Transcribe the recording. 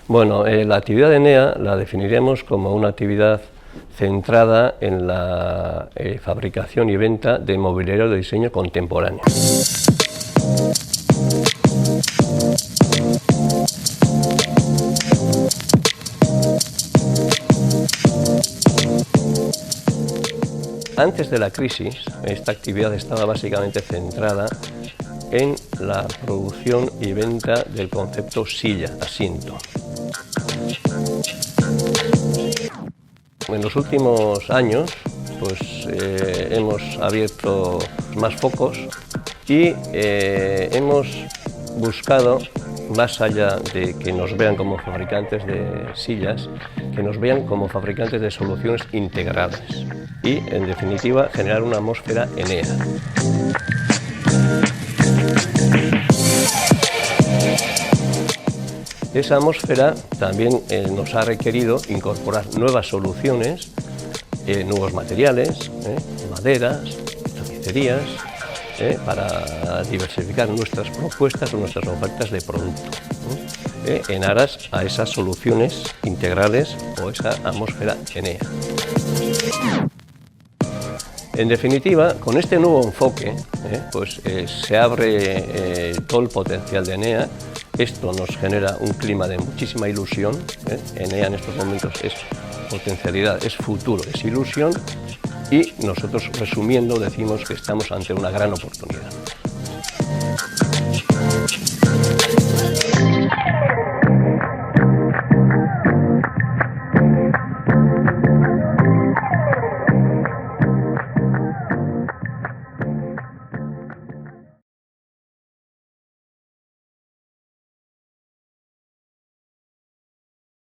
Bueno, la actividad de Enea la definiríamos como una actividad centrada en la fabricación y venta de mobiliario de diseño contemporáneo. Antes de la crisis, esta actividad estaba básicamente centrada en la producción y venta del concepto silla, asiento. En los últimos años pues, hemos abierto más focos y hemos buscado, más allá de que nos vean como fabricantes de sillas, que nos vean como fabricantes de soluciones integradas y, en definitiva, generar una atmósfera Enea. Esa atmósfera también nos ha requerido incorporar nuevas soluciones, nuevos materiales, maderas, tapicerías, para diversificar nuestras propuestas o nuestras ofertas de producto, en aras a esas soluciones integrales o esa atmósfera Enea. En definitiva, con este nuevo enfoque, pues, se abre todo el potencial de Enea. Esto nos genera un clima de muchísima ilusión. Enea en estos momentos es potencialidad, es futuro, es ilusión, y nosotros, resumiendo, decimos que estamos ante una gran oportunidad.